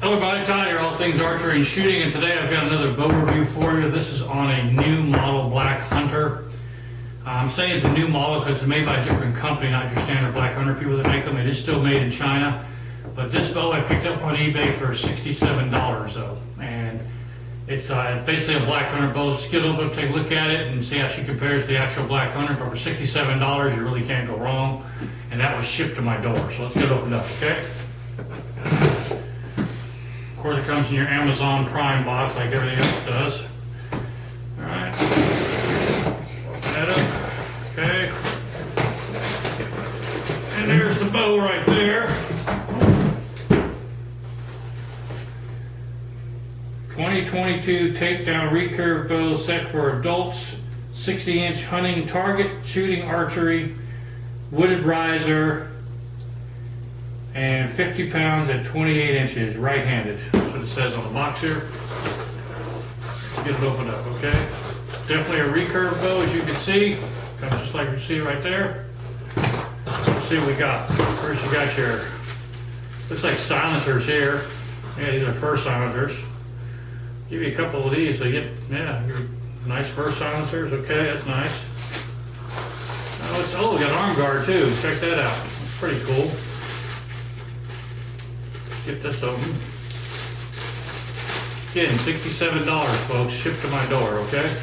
Hello everybody, Todd here, all things archery and shooting, and today I've got another bow review for you. This is on a new model Black Hunter. I'm saying it's a new model because it's made by a different company, not your standard Black Hunter people that make them. It is still made in China, but this bow I picked up on eBay for $67 though, and it's basically a Black Hunter bow. Let's get over, take a look at it and see how she compares to the actual Black Hunter. For $67, you really can't go wrong, and that was shipped to my door. So let's get it opened up, okay? Of course, it comes in your Amazon Prime box like everything else does. All right, open that up. Okay, and there's the bow right there. 2022 takedown recurve bow set for adults, 60-inch hunting target, shooting archery, wooded riser, and 50 pounds at 28 inches, right-handed. That's what it says on the box here. Let's get it opened up, okay? Definitely a recurve bow, as you can see. Comes just like you see right there. Let's see what we got. First you got your, looks like silencers here. Yeah, these are first silencers. Give you a couple of these so you get, yeah, your nice first silencers. Okay, that's nice. Oh, we got an arm guard too. Check that out. That's pretty cool. Get this open. Again, $67, folks, shipped to my door, okay?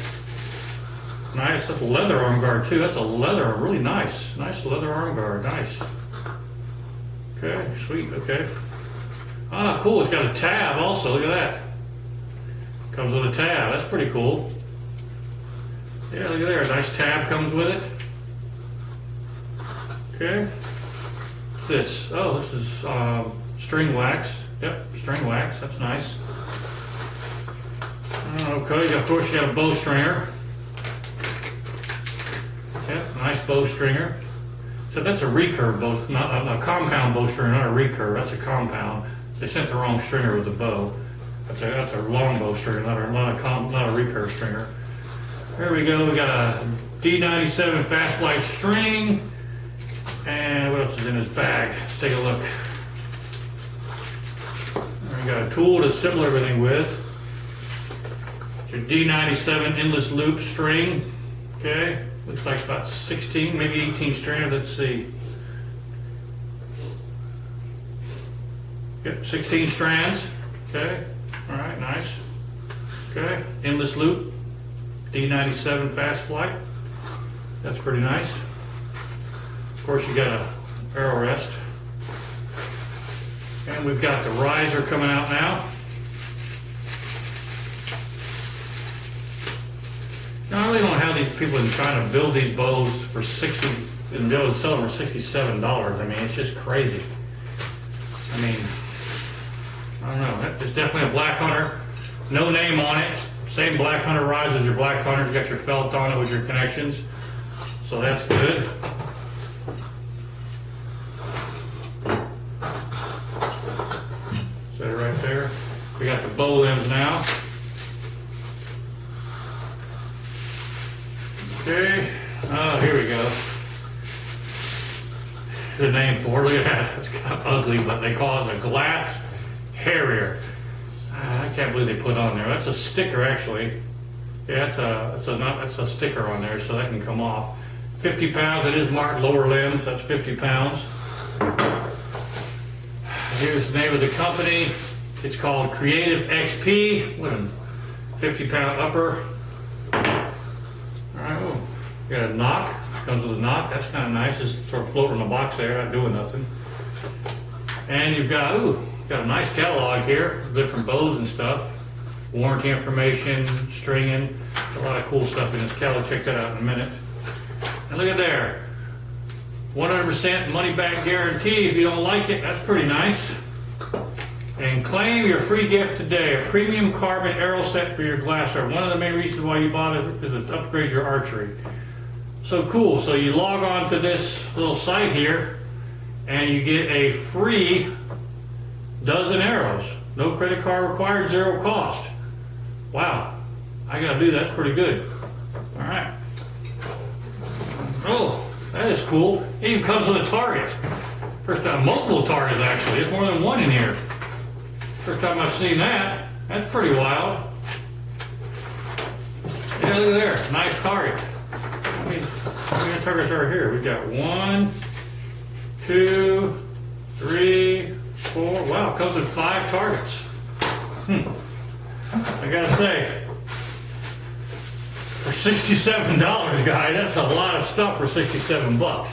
Nice, that's a leather arm guard too. That's a leather, really nice. Nice leather arm guard, nice. Okay, sweet, okay. Ah, cool, it's got a tab also, look at that. Comes with a tab, that's pretty cool. Yeah, look at there, a nice tab comes with it. Okay. What's this? Oh, this is string wax. Yep, string wax, that's nice. Okay, of course you have a bow stringer. Yep, nice bow stringer. So that's a recurve bow, not a compound bow stringer, not a recurve, that's a compound. They sent the wrong stringer with the bow. That's a long bow stringer, not a recurve stringer. There we go, we got a D97 fast light string. And what else is in this bag? Let's take a look. We got a tool to assemble everything with. Your D97 endless loop string. Okay, looks like about 16, maybe 18 strands. Let's see. Yep, 16 strands. Okay, all right, nice. Okay, endless loop. D97 fast flight. That's pretty nice. Of course, you got a barrel rest. And we've got the riser coming out now. Now, I really don't know how these people are trying to build these bows for $60 and be able to sell them for $67. I mean, it's just crazy. I mean, I don't know. It's definitely a Black Hunter. No name on it. Same Black Hunter riser as your Black Hunter. You got your felt on it with your connections. So that's good. Set it right there. We got the bow limbs now. Okay. Oh, here we go. The name for it. Look at that. It's kind of ugly, but they call it a glass harrier. I can't believe they put on there. That's a sticker, actually. Yeah, that's a sticker on there, so that can come off. 50 pounds. It is marked lower limbs. That's 50 pounds. Here's the name of the company. It's called Creative XP with a 50-pound upper. All right, oh, got a knock. Comes with a knock. That's kind of nice. Just sort of floating in the box there, not doing nothing. And you've got a nice catalog here, different bows and stuff. Warranty information, stringing, a lot of cool stuff in this catalog. Check that out in a minute. And look at there. 100% money back guarantee if you don't like it. That's pretty nice. And claim your free gift today, a premium carbon arrow set for your glassware. One of the main reasons why you bought it is to upgrade your archery. So cool. So you log on to this little site here and you get a free dozen arrows. No credit card required, zero cost. Wow. I gotta do that. That's pretty good. All right. Oh, that is cool. It even comes with a target. First time, multiple targets actually. There's more than one in here. First time I've seen that. That's pretty wild. Yeah, look there. Nice target. How many targets are here? We've got 1, 2, 3, 4. Wow, it comes with 5 targets. I gotta say, for $67, guy, that's a lot of stuff for 67 bucks.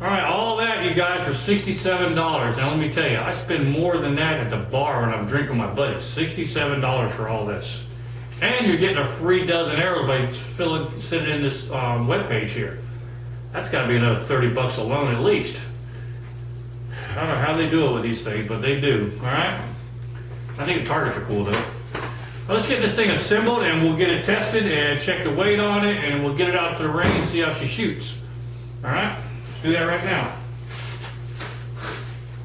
All right, all that, you guys, for $67. Now, let me tell you, I spend more than that at the bar when I'm drinking my buddies. $67 for all this. And you're getting a free dozen arrows by sitting in this web page here. That's got to be another 30 bucks alone at least. I don't know how they do it with these things, but they do. All right? I think the targets are cool, though. Well, let's get this thing assembled, and we'll get it tested and check the weight on it, and we'll get it out to the range and see how she shoots. All right? Let's do that right now.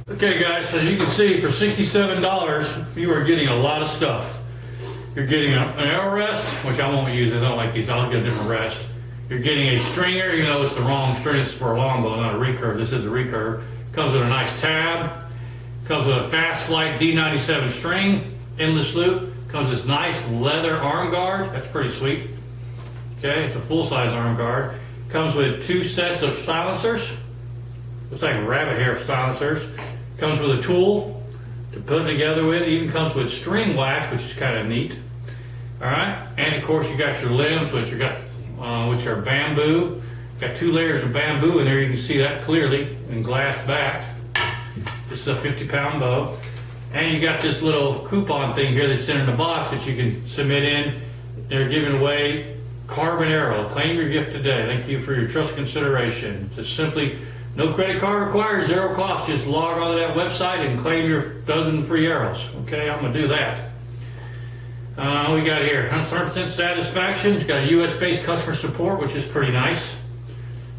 Okay, guys, so as you can see, for $67, you are getting a lot of stuff. You're getting an arrow rest, which I won't use. I don't like these. I'll get a different rest. You're getting a stringer, even though it's the wrong string. It's for a longbow, not a recurve. This is a recurve. Comes with a nice tab. Comes with a Fast Flight D97 string, endless loop. Comes with this nice leather arm guard. That's pretty sweet. Okay, it's a full-size arm guard. Comes with 2 sets of silencers. Looks like rabbit hair silencers. Comes with a tool to put it together with. It even comes with string wax, which is kind of neat. All right, and of course you got your limbs, which are bamboo. Got 2 layers of bamboo in there. You can see that clearly in glass back. This is a 50-pound bow. And you got this little coupon thing here they sent in the box that you can submit in. They're giving away carbon arrows. Claim your gift today. Thank you for your trust and consideration. Just simply, no credit card required, 0 cost. Just log on to that website and claim your dozen free arrows. Okay, I'm gonna do that. We got here 100% satisfaction. It's got a US-based customer support, which is pretty nice.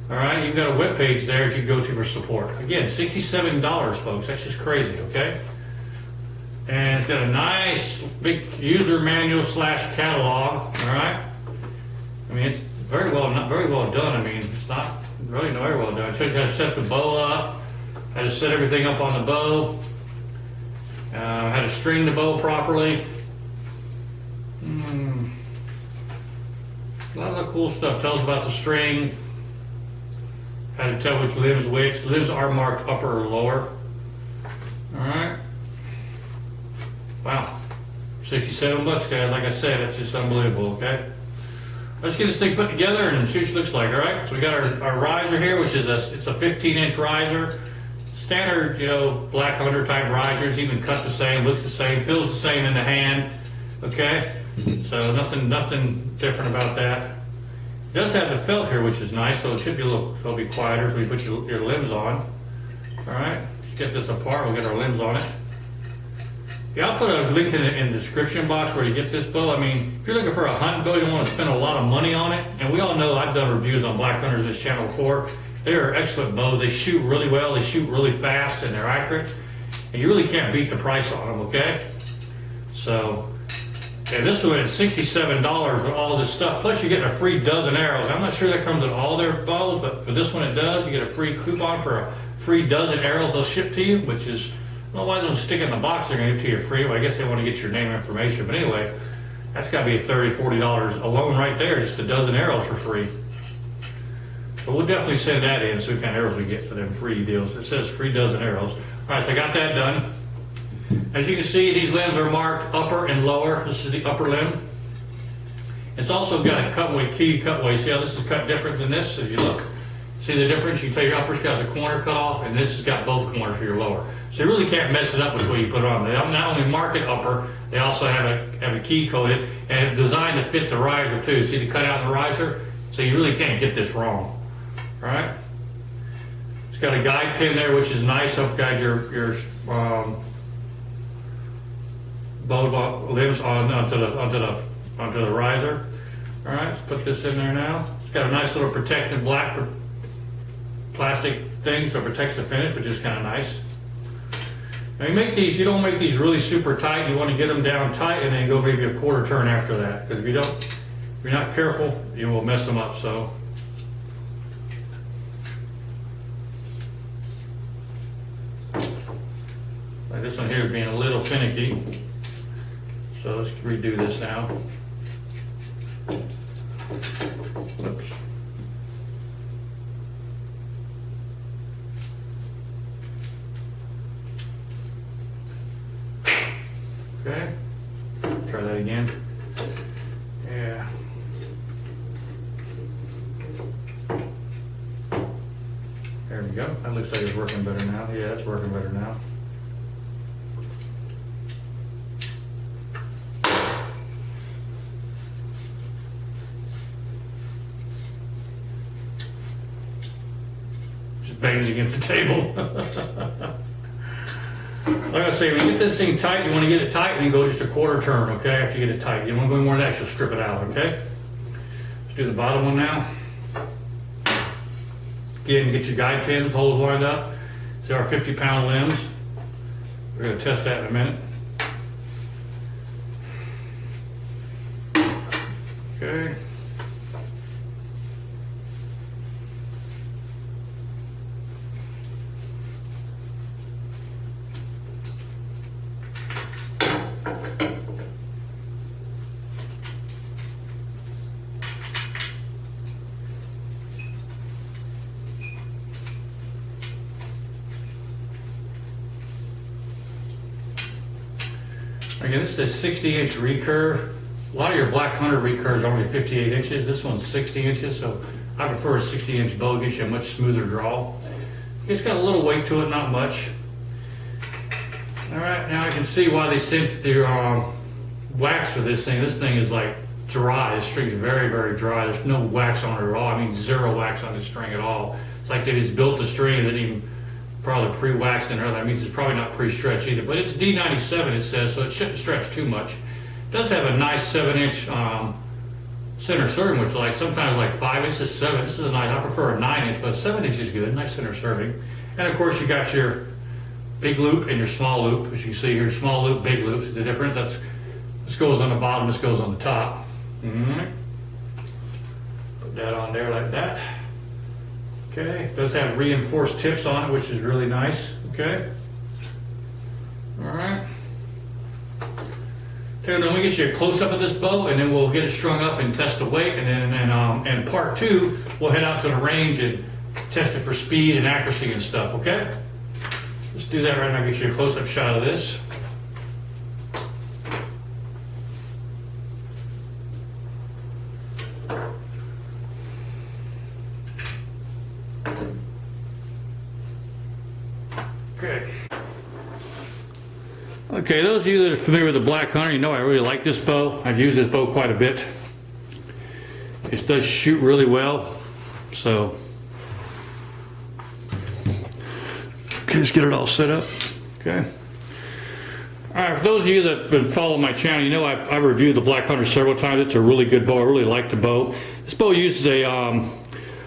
All right, you've got a web page there that you can go to for support. Again, $67, folks. That's just crazy. Okay. And it's got a nice big user manual / catalog. All right. I mean, it's not very well done. I mean, it's not really very well done. It shows you how to set the bow up, how to set everything up on the bow, how to string the bow properly. A lot of cool stuff. Tells about the string, how to tell which limbs which. Limbs are marked upper or lower. All right. Wow, 67 bucks, guys. Like I said, it's just unbelievable. Okay, let's get this thing put together and see what it looks like. All right, so we got our riser here, which is it's a 15-inch riser, standard, black hunter type risers. Even cut the same, looks the same, feels the same in the hand. Okay, so nothing different about that. It does have the felt here, which is nice, so it should be it'll be quieter as we put your limbs on. All right, let's get this apart. We'll get our limbs on it. Yeah, I'll put a link in the description box where you get this bow. I mean, if you're looking for a hunting bow, you don't want to spend a lot of money on it. And we all know, I've done reviews on black hunters this channel before. They are excellent bows. They shoot really well. They shoot really fast, and they're accurate. And you really can't beat the price on them, okay? So, yeah, this one is $67 with all this stuff. Plus, you're getting a free dozen arrows. I'm not sure that comes with all their bows, but for this one it does. You get a free coupon for a free dozen arrows they'll ship to you, which is... Well, why don't they stick it in the box? They're going to give it to you free. Well, I guess they want to get your name information. But anyway, that's got to be $30, $40 alone right there, just a dozen arrows for free. But we'll definitely send that in, see what kind of arrows we get for them free deals. It says free dozen arrows. All right, so I got that done. As you can see, these limbs are marked upper and lower. This is the upper limb. It's also got a cutaway, key cutaway. See how this is cut different than this as you look? See the difference? You can tell your upper's got the corner cut off, and this has got both corners for your lower. So you really can't mess it up which way you put it on. They not only mark it upper, they also have a key coated, and it's designed to fit the riser too. See the cutout in the riser? So you really can't get this wrong. All right? It's got a guide pin there, which is nice. Help guide your bow limbs onto the riser. All right, let's put this in there now. It's got a nice little protective black plastic thing, so it protects the finish, which is kind of nice. Now you don't make these really super tight. You want to get them down tight and then go maybe a quarter turn after that. Because if you're not careful, you will mess them up. So This one here is being a little finicky. So let's redo this now. Oops. Okay, try that again. Yeah. There we go. That looks like it's working better now. Yeah, it's working better now. Just banging against the table. Like I say, when you get this thing tight, you want to get it tight and then go just a quarter turn, okay, after you get it tight. You don't want to go more than that, you'll strip it out, okay? Let's do the bottom one now. Again, get your guide pins, holes lined up. See our 50-pound limbs. We're going to test that in a minute. Okay. Again, this is a 60-inch recurve. A lot of your black hunter recurves are only 58 inches. This one's 60 inches, so I prefer a 60-inch bow. Gives you a much smoother draw. It's got a little weight to it, not much. All right, now I can see why they sent the wax for this thing. This thing is like dry. This string's very, very dry. There's no wax on it at all. I mean, zero wax on this string at all. It's like they just built the string and didn't even probably pre-waxed in there. That means it's probably not pre-stretched either. But it's D97, it says, so it shouldn't stretch too much. It does have a nice 7-inch center serving, which like sometimes like 5 inches, 7. This is a nice. I prefer a 9-inch, but 7 inches is good. Nice center serving. And of course, you got your big loop and your small loop. As you can see here, small loop, big loop. The difference. This goes on the bottom. This goes on the top. Put that on there like that. Okay, it does have reinforced tips on it, which is really nice. Okay. All right. Okay, then we get you a close up of this bow, and then we'll get it strung up and test the weight, and then part 2, we'll head out to the range and test it for speed and accuracy and stuff. Okay. Let's do that right now. Get you a close up shot of this. Okay, those of you that are familiar with the Black Hunter, you know I really like this bow. I've used this bow quite a bit. It does shoot really well. So, okay, let's get it all set up. Okay. All right, for those of you that have been following my channel, you know I've reviewed the Black Hunter several times. It's a really good bow. I really like the bow. This bow uses a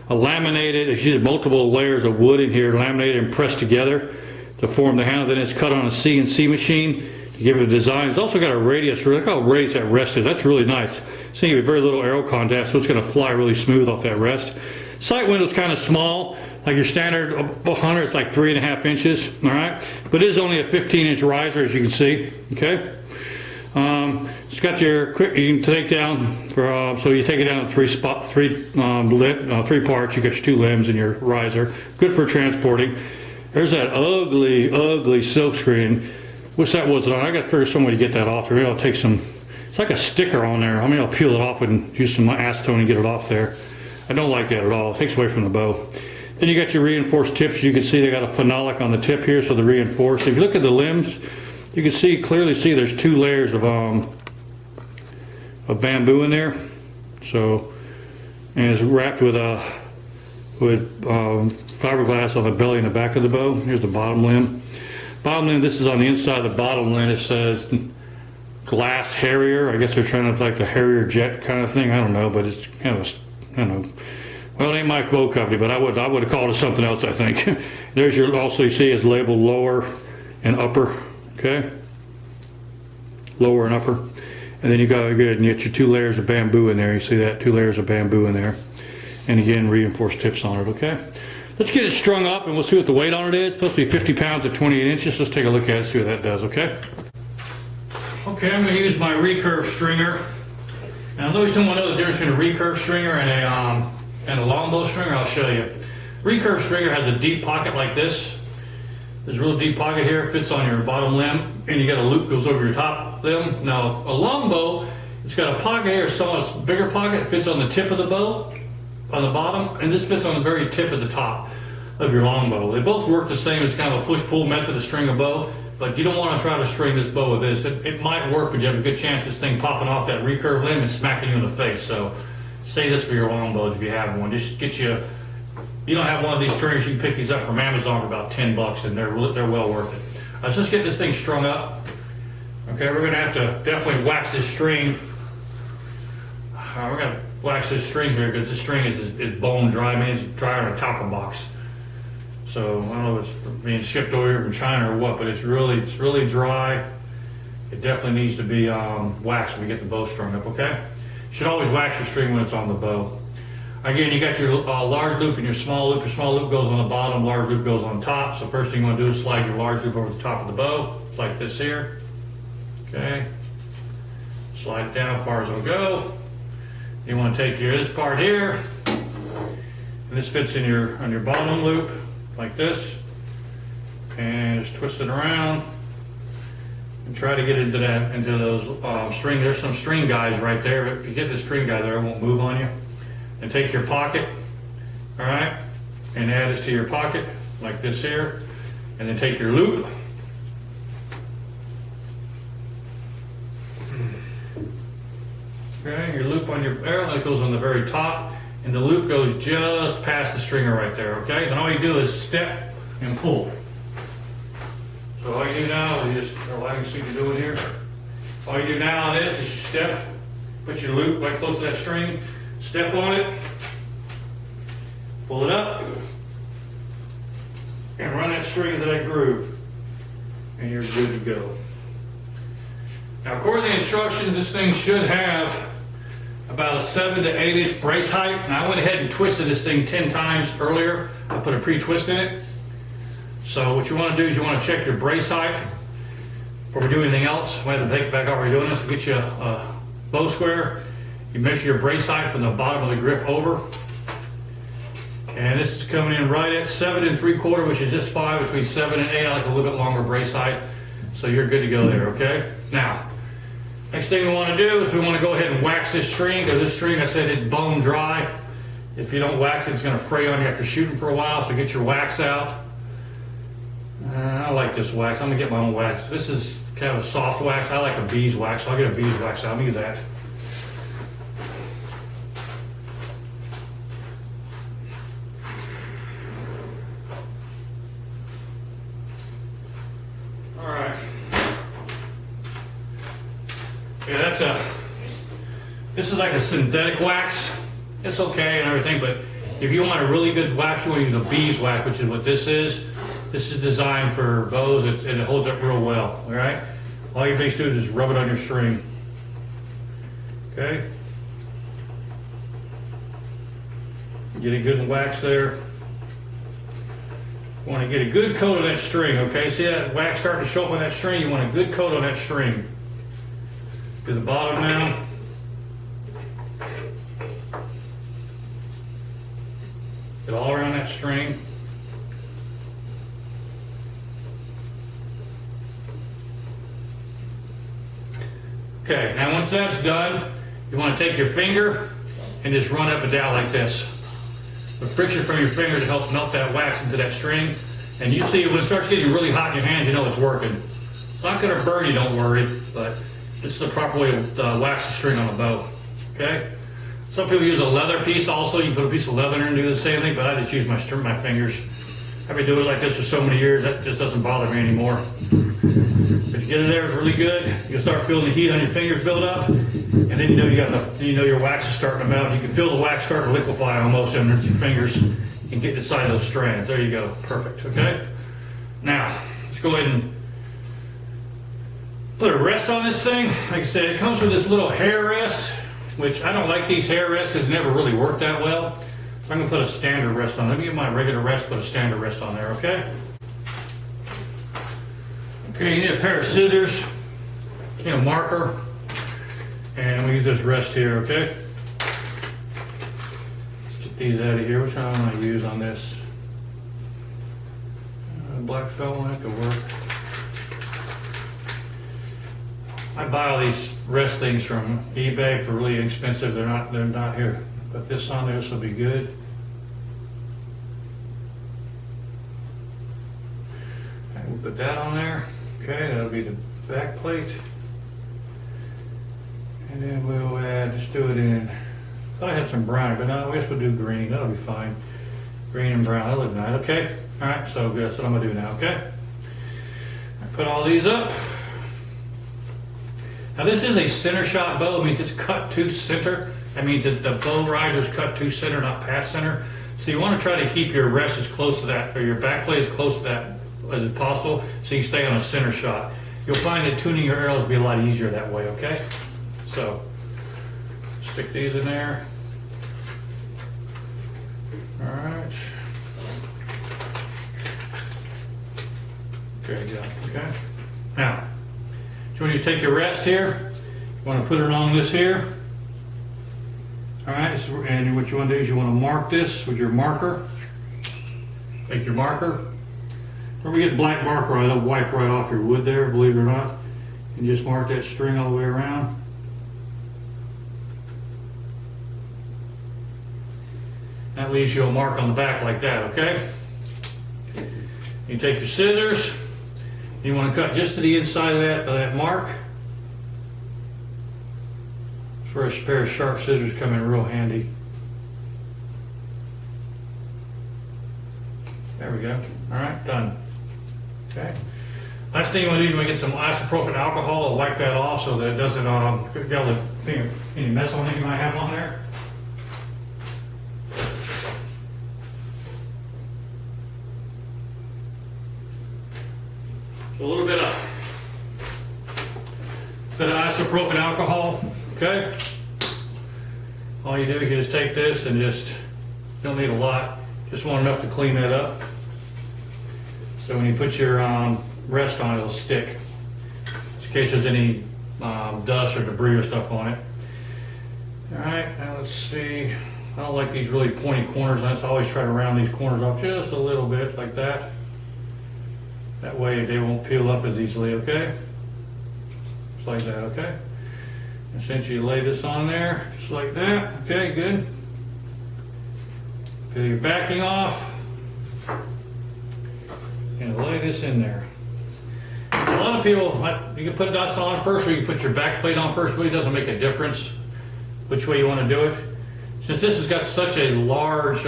laminated, it's used multiple layers of wood in here, laminated and pressed together to form the handle. Then it's cut on a CNC machine to give it a design. It's also got a radius. Look how raised that rest is. That's really nice. It's going to give very little arrow contact, so it's going to fly really smooth off that rest. Sight window's kind of small. Like your standard hunter, it's like 3.5 inches. All right, but it is only a 15-inch riser, as you can see. Okay. It's got your quick. You can take down for so you take it down to three parts. You got your 2 limbs and your riser. Good for transporting. There's that ugly silk screen. Wish that wasn't on. I got to figure some way to get that off there. Maybe I'll take some. It's like a sticker on there. I mean, I'll peel it off and use some acetone and get it off there. I don't like that at all. It takes away from the bow. Then you got your reinforced tips. You can see they got a phenolic on the tip here, so they're reinforced. If you look at the limbs, you can clearly see there's 2 layers of bamboo in there. So, and it's wrapped with fiberglass on the belly and the back of the bow. Here's the bottom limb. Bottom limb, this is on the inside of the bottom limb. It says glass Harrier. I guess they're trying to like the Harrier jet kind of thing. I don't know, but it's kind of I don't know. Well, it ain't my bow company, but I would have called it something else, I think. There's your, also you see it's labeled lower and upper. Okay. Lower and upper. And then you got good, and you get your 2 layers of bamboo in there. You see that 2 layers of bamboo in there. And again, reinforced tips on it. Okay. Let's get it strung up and we'll see what the weight on it is. It's supposed to be 50 pounds at 28 inches. Let's take a look at it, see what that does, okay? Okay, I'm going to use my recurve stringer. Now, those who want to know the difference between a recurve stringer and a longbow stringer, I'll show you. Recurve stringer has a deep pocket like this. There's a real deep pocket here, fits on your bottom limb, and you got a loop goes over your top limb. Now, a longbow, it's got a pocket here, somewhat bigger pocket, fits on the tip of the bow, on the bottom, and this fits on the very tip of the top of your longbow. They both work the same. It's kind of a push-pull method to string a bow, but you don't want to try to string this bow with this. It might work, but you have a good chance of this thing popping off that recurve limb and smacking you in the face. So say this for your longbows if you have one. Just get you, you don't have one of these stringers, you can pick these up from Amazon for about 10 bucks, and they're well worth it. Let's just get this thing strung up. Okay, we're going to have to definitely wax this string. We're going to wax this string here because this string is bone dry. I mean, it's drier than a tackle box. So I don't know if it's being shipped over here from China or what, but it's really dry. It definitely needs to be waxed when we get the bow strung up, okay? You should always wax your string when it's on the bow. Again, you got your large loop and your small loop. Your small loop goes on the bottom, large loop goes on top. So first thing you want to do is slide your large loop over the top of the bow, like this here. Okay. Slide it down as far as it'll go. You want to take this part here, and this fits in on your bottom loop, like this. And just twist it around and try to get into those string. There's some string guides right there, but if you get the string guide there, it won't move on you. And take your pocket, all right, and add it to your pocket like this here, and then take your loop. Okay, your loop on your arrow that goes on the very top, and the loop goes just past the stringer right there. Okay, then all you do is step and pull. So all you do now is I can see what you're doing here. All you do now on this is you step, put your loop right close to that string. Step on it, pull it up, and run that string into that groove, and you're good to go. Now, according to the instructions, this thing should have about a 7 to 8 inch brace height, and I went ahead and twisted this thing 10 times earlier. I put a pre-twist in it. So what you want to do is you want to check your brace height before we do anything else. We have to take it back out while we're doing this. We'll get you a bow square. You measure your brace height from the bottom of the grip over. And this is coming in right at 7 3/4, which is just fine between 7 and 8. I like a little bit longer brace height. So you're good to go there, okay? Now, next thing we want to do is we want to go ahead and wax this string, because this string, I said, it's bone dry. If you don't wax it, it's going to fray on you after shooting for a while, so get your wax out. I like this wax. I'm going to get my own wax. This is kind of a soft wax. I like a beeswax, so I'll get a beeswax out. Let me use that. Yeah, this is like a synthetic wax. It's okay and everything, but if you want a really good wax, you want to use a beeswax, which is what this is. This is designed for bows, and it holds up real well, all right? All you basically do is just rub it on your string, okay? Get a good wax there. You want to get a good coat of that string, okay? See that wax starting to show up on that string? You want a good coat on that string. To the bottom now. Get all around that string. Okay, now once that's done, you want to take your finger and just run up and down like this. The friction from your finger to help melt that wax into that string. And you see when it starts getting really hot in your hands, you know it's working. It's not going to burn you, don't worry, but this is the proper way to wax the string on a bow, okay? Some people use a leather piece also. You can put a piece of leather in and do the same thing, but I just use my fingers. I've been doing it like this for so many years, that just doesn't bother me anymore. But you get it there really good, you'll start feeling the heat on your fingers build up, and then you know your wax is starting to melt. You can feel the wax starting to liquefy almost under your fingers and get inside those strands. There you go, perfect, okay? Now, let's go ahead and put a rest on this thing. Like I said, it comes with this little hair rest, which I don't like these hair rests because they never really work that well. So I'm gonna put a standard rest on. Let me get my regular rest, put a standard rest on there, okay? Okay, you need a pair of scissors, you need a marker, and we use this rest here, okay? Let's get these out of here. Which one I want to use on this? Black felt one, that could work. I buy all these rest things from eBay for really inexpensive. They're not here. Put this on there, this will be good. And we'll put that on there. Okay, that'll be the back plate. And then we'll add, just do it in, I thought I had some brown, but no, I guess we'll do green. That'll be fine. Green and brown, that'll look nice, okay? All right, so that's what I'm gonna do now, okay? I put all these up. Now this is a center shot bow. It means it's cut to center. That means that the bow riser's cut to center, not past center. So you want to try to keep your rest as close to that, or your back plate as close to that as possible, so you stay on a center shot. You'll find that tuning your arrows will be a lot easier that way, okay? So, stick these in there. All right. Okay, good, okay? Now, so when you take your rest here, you want to put it along this here. All right, and what you want to do is you want to mark this with your marker. Take your marker. Where we get black marker, it'll wipe right off your wood there, believe it or not. And just mark that string all the way around. That leaves you a mark on the back like that, okay? You take your scissors. You want to cut just to the inside of that mark. That's where a pair of sharp scissors come in real handy. There we go. All right, done. Okay. Last thing you want to do is when you get some isopropyl alcohol, wipe that off so that it doesn't get all the any mess on it you might have on there. So a little bit of isopropyl alcohol, okay? All you do is you just take this and just, you don't need a lot, just want enough to clean that up. So when you put your rest on, it'll stick. Just in case there's any dust or debris or stuff on it. All right, now let's see. I don't like these really pointy corners. I always try to round these corners off just a little bit like that. That way they won't peel up as easily, okay? Just like that, okay? And since you lay this on there, just like that, okay, good. Peel your backing off. And lay this in there. A lot of people, you can put this on first or you can put your back plate on first. It really doesn't make a difference which way you want to do it. Since this has got such a large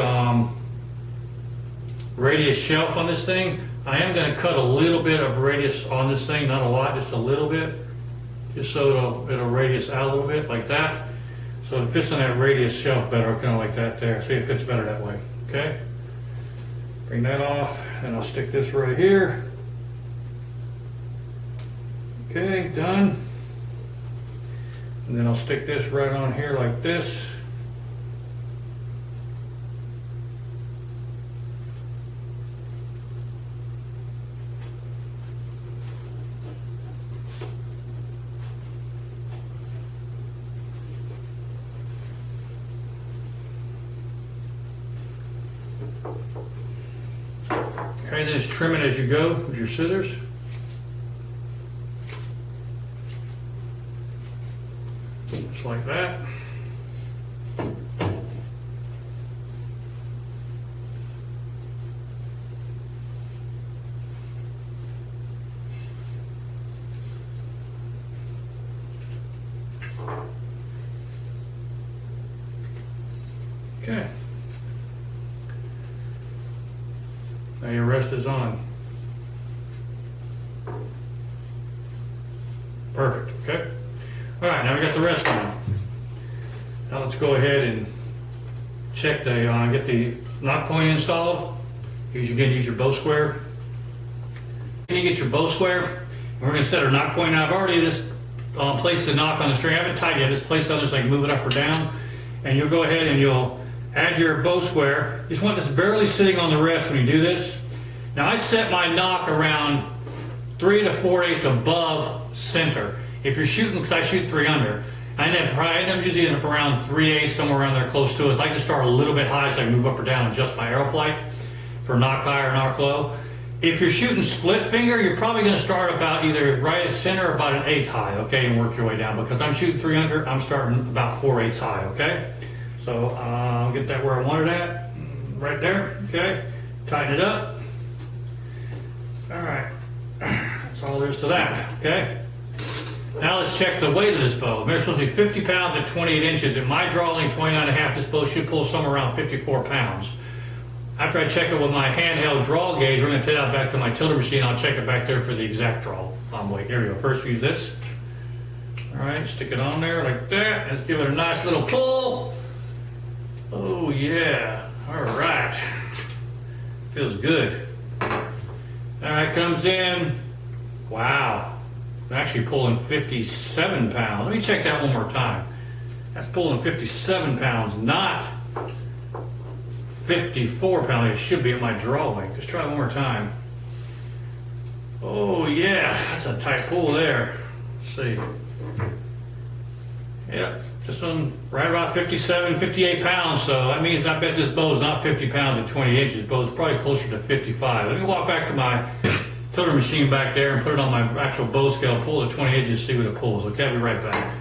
radius shelf on this thing, I am going to cut a little bit of radius on this thing, not a lot, just a little bit, just so it'll radius out a little bit like that. So it fits on that radius shelf better, kind of like that there. See, it fits better that way, okay? Bring that off, and I'll stick this right here. Okay, done. And then I'll stick this right on here like this. Okay, then just trim it as you go with your scissors. Just like that. Okay. Now your rest is on. Perfect, okay? All right, now we got the rest on. Now let's go ahead and check the, get the knock point installed. Use your bow square. Then you get your bow square, and we're gonna set our knock point. Now I've already just placed the knock on the string. I haven't tied yet, just placed it on there so I can move it up or down. And you'll go ahead and you'll add your bow square. You just want this barely sitting on the rest when you do this. Now I set my nock around 3 to 4/8 above center. If you're shooting, because I shoot 3 under, I end up usually up around 3/8, somewhere around there close to it. I like to start a little bit high so I can move up or down and adjust my arrow flight for nock high or nock low. If you're shooting split finger, you're probably going to start about either right at center or about 1/8 high, okay, and work your way down. Because I'm shooting 3 under, I'm starting about 4/8 high, okay? So I'll get that where I want it at, right there, okay? Tighten it up. All right, that's all there is to that, okay? Now let's check the weight of this bow. It's supposed to be 50 pounds at 28 inches. At my draw length, 29.5, this bow should pull somewhere around 54 pounds. After I check it with my handheld draw gauge, we're going to take that back to my tilter machine. I'll check it back there for the exact draw weight. Here we go. First, use this. All right, stick it on there like that. Let's give it a nice little pull. Oh, yeah. All right. Feels good. All right, comes in. Wow. I'm actually pulling 57 pounds. Let me check that one more time. That's pulling 57 pounds, not 54 pounds. It should be at my draw length. Just try it one more time. Oh yeah, that's a tight pull there. Let's see. Yeah, this one right about 57, 58 pounds. So that means I bet this bow is not 50 pounds at 20 inches. This bow is probably closer to 55. Let me walk back to my tilter machine back there and put it on my actual bow scale, pull the 20 inches, see what it pulls. Okay, I'll be right back.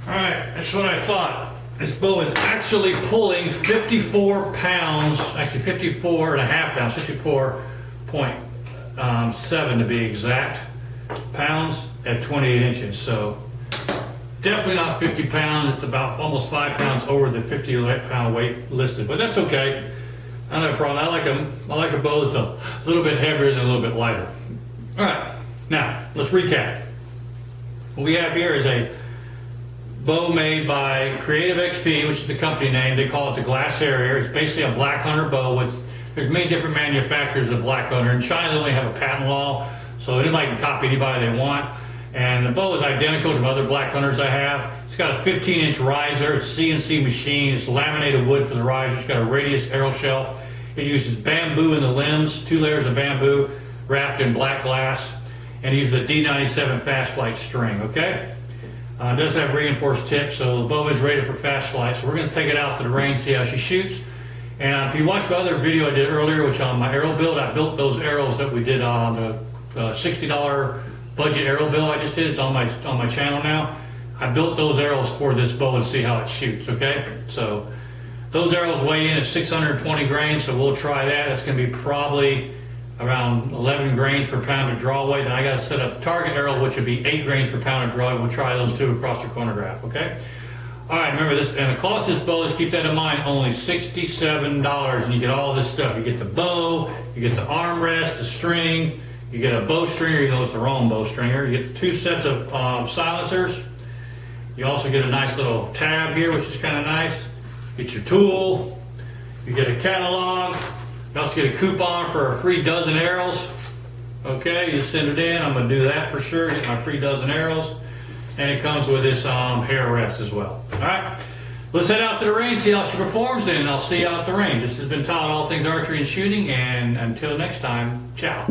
All right, that's what I thought. This bow is actually pulling 54 pounds, actually 54 and a half pounds, 54.7 to be exact, pounds at 28 inches. So definitely not 50 pounds. It's about almost 5 pounds over the 50-pound weight listed, but that's okay. I don't have a problem. I like a bow that's a little bit heavier and a little bit lighter. All right, now let's recap. What we have here is a bow made by Creative XP, which is the company name. They call it the Glass Harrier. It's basically a black hunter bow with, there's many different manufacturers of black hunter. In China, they only have a patent law, so anybody can copy anybody they want. And the bow is identical to other black hunters I have. It's got a 15-inch riser. It's CNC machine. It's laminated wood for the riser. It's got a radius arrow shelf. It uses bamboo in the limbs, 2 layers of bamboo wrapped in black glass, and it uses a D97 fast flight string, okay? It does have reinforced tips, so the bow is rated for fast flight. So we're going to take it out to the range, see how she shoots. And if you watched my other video I did earlier, which on my arrow build, I built those arrows that we did on the $60 budget arrow build I just did. It's on my channel now. I built those arrows for this bow and see how it shoots, okay? So those arrows weigh in at 620 grains, so we'll try that. That's going to be probably around 11 grains per pound of draw weight. And I got to set up a target arrow, which would be 8 grains per pound of draw weight. We'll try those two across the chronograph, okay? All right, remember this, and the cost of this bow, let's keep that in mind, only $67, and you get all this stuff. You get the bow, you get the armrest, the string, you get a bow stringer, even though it's the wrong bow stringer. You get 2 sets of silencers. You also get a nice little tab here, which is kind of nice. Get your tool. You get a catalog. You also get a coupon for a free dozen arrows. Okay, you send it in. I'm going to do that for sure. Get my free dozen arrows. And it comes with this hair rest as well. All right, let's head out to the range, see how she performs, and I'll see you out at the range. This has been Todd, all things archery and shooting, and until next time, ciao.